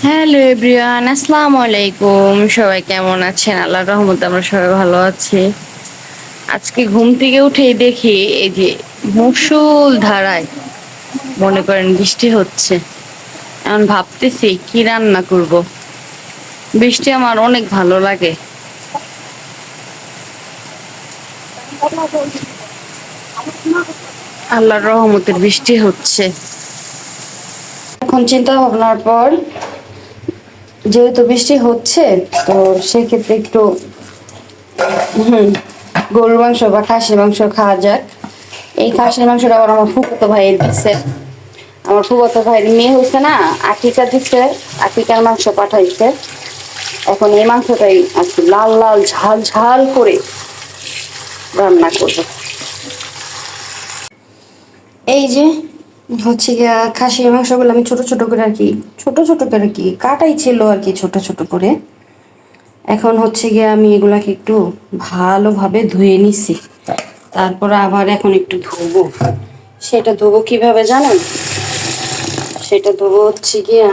Hello everyone, আসসালামু আলাইকুম। সবাই কেমন আছেন? আল্লাহর রহমতে আমরা সবাই ভালো আছি। আজকে ঘুম থেকে উঠেই দেখি এই যে মুষল ধারায় মনে করেন বৃষ্টি হচ্ছে। এখন ভাবতেছি কি রান্না করব। বৃষ্টি আমার অনেক ভালো লাগে। আল্লাহর রহমতের বৃষ্টি হচ্ছে। এখন চিন্তা ভাবনার পর যেহেতু বৃষ্টি হচ্ছে, তো সেক্ষেত্রে একটু গরুর মাংস বা খাসির মাংস খাওয়া যাক। এই খাসির মাংসটা আবার আমার ফুফাতো ভাইয়ের দিচ্ছে। আমার ফুফাতো ভাইয়ের মেয়ে হয়েছে না, আকিকা দিচ্ছে, আকিকার মাংস পাঠাইছে। এখন এই মাংসটাই আর কি লাল লাল ঝাল ঝাল করে রান্না করবো। এই যে হচ্ছে গিয়া খাসির মাংসগুলো আমি ছোট ছোট করে আর কি কাটাই ছিল আর কি ছোট ছোট করে। এখন হচ্ছে গিয়ে আমি এগুলাকে একটু ভালোভাবে ধুয়ে নিছি। তারপর আবার এখন একটু ধুবো। সেটা ধুবো কিভাবে জানেন? সেটা ধুবো হচ্ছে গিয়া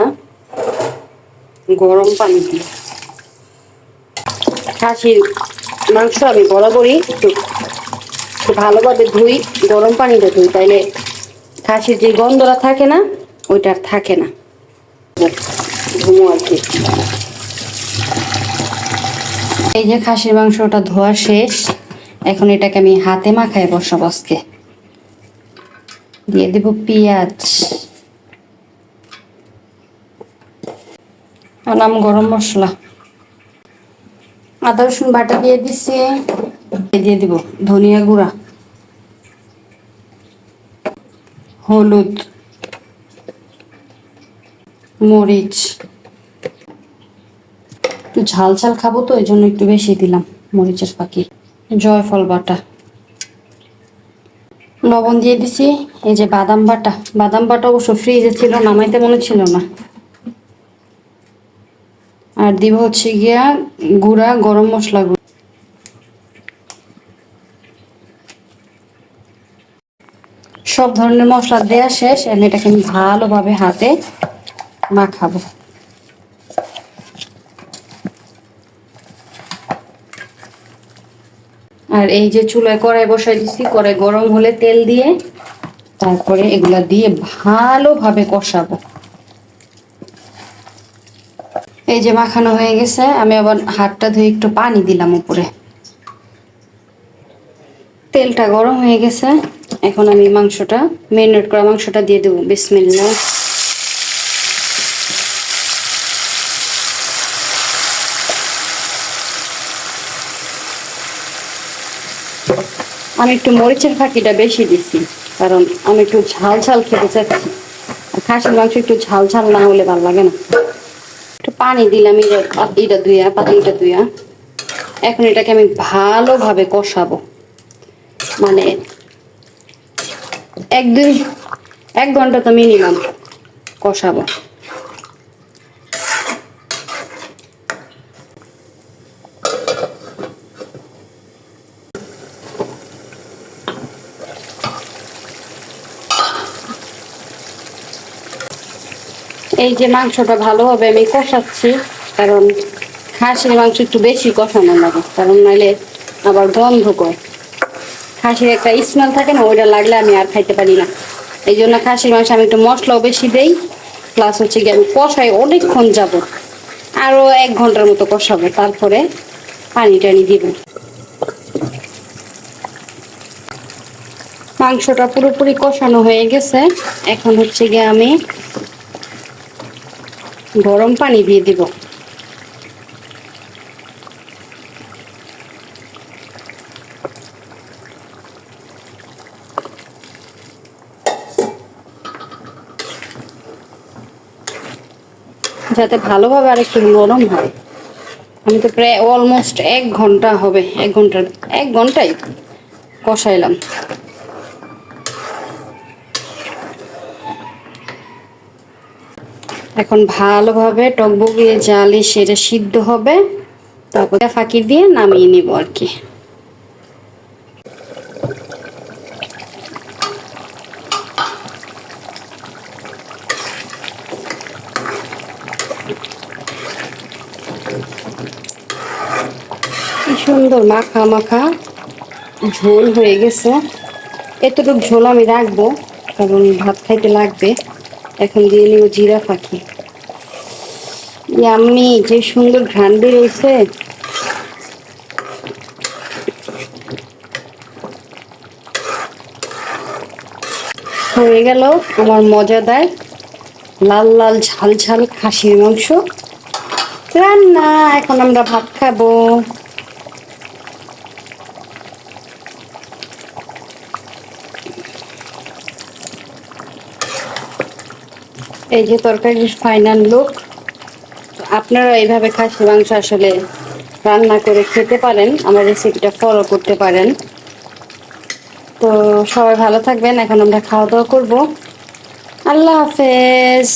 গরম পানি দিয়ে। খাসির মাংস আমি বরাবরই একটু ভালোভাবে ধুই, গরম পানিতে ধুই, তাইলে খাসির যে গন্ধটা থাকে না ওইটা আর থাকে না। ধুমো আর কি। এই যে খাসির মাংসটা ধোয়া শেষ। এখন এটাকে আমি হাতে মাখায় বসাবো। আজকে দিয়ে দেব পেঁয়াজ, আনাম গরম মশলা, আদা রসুন বাটা দিয়ে দিছি। দিয়ে দিব ধনিয়া গুঁড়া, হলুদ, মরিচ। একটু ঝাল ঝাল খাবো তো এই জন্য একটু বেশি দিলাম মরিচের ফাঁকি। জয়ফল বাটা, লবণ দিয়ে দিছি। এই যে বাদাম বাটা, বাদাম বাটা অবশ্য ফ্রিজে ছিল, নামাইতে মনে ছিল না। আর দিব হচ্ছে গিয়া গুঁড়া গরম মশলা গুঁড়া। সব ধরনের মশলা দেওয়া শেষ। এটাকে আমি ভালোভাবে হাতে মাখাবো। আর এই যে চুলায় কড়াই বসাই দিচ্ছি, কড়াই গরম হলে তেল দিয়ে তারপরে এগুলা দিয়ে ভালোভাবে কষাবো। এই যে মাখানো হয়ে গেছে, আমি আবার হাতটা ধুয়ে একটু পানি দিলাম উপরে। তেলটা গরম হয়ে গেছে, এখন আমি মাংসটা, মেরিনেট করা মাংসটা দিয়ে দেবো। বিসমিল্লাহ। আমি একটু মরিচের ফাঁকিটা বেশি দিচ্ছি, কারণ আমি একটু ঝাল ঝাল খেতে চাচ্ছি। আর খাসির মাংস একটু ঝাল ঝাল না হলে ভালো লাগে না। একটু পানি দিলাম এটা ধুইয়া, পাতিলটা ধুইয়া। এখন এটাকে আমি ভালোভাবে কষাবো, মানে এক ঘন্টা তো মিনিমাম কষাবো। এই যে মাংসটা ভালোভাবে আমি কষাচ্ছি, কারণ খাসির মাংস একটু বেশি কষানো লাগে, কারণ নাহলে আবার গন্ধ করে। খাসির একটা স্মেল থাকে না, ওইটা লাগলে আমি আর খাইতে পারি না। এই জন্য খাসির মাংস আমি একটু মশলাও বেশি দেই, প্লাস হচ্ছে গিয়ে আমি কষাই অনেকক্ষণ যাব, আরো 1 ঘন্টার মতো কষাবো, তারপরে পানি টানি দিব। মাংসটা পুরোপুরি কষানো হয়ে গেছে। এখন হচ্ছে গিয়ে আমি গরম পানি দিয়ে দিব। যাতে ভালোভাবে আর একটু নরম হয়। আমি তো প্রায় অলমোস্ট 1 ঘন্টা হবে, 1 ঘন্টাই কষাইলাম। এখন ভালোভাবে টকবগিয়ে জালে সেটা সিদ্ধ হবে, তারপর ফাঁকি দিয়ে নামিয়ে নিব আর কি। সুন্দর মাখা মাখা ঝোল হয়ে গেছে। এতটুকু ঝোল আমি রাখবো, কারণ ভাত খাইতে লাগবে। এখন দিয়ে নিব জিরা ফাঁকি। আমি যে সুন্দর ঘ্রাণ বেরোইছে। হয়ে গেল আমার মজাদার লাল লাল ঝাল ঝাল খাসির মাংস রান্না। এখন আমরা ভাত খাবো। এই যে তরকারির ফাইনাল লুক। আপনারা এইভাবে খাসির মাংস আসলে রান্না করে খেতে পারেন, আমার রেসিপিটা ফলো করতে পারেন। তো সবাই ভালো থাকবেন। এখন আমরা খাওয়া দাওয়া করবো। আল্লাহ হাফেজ।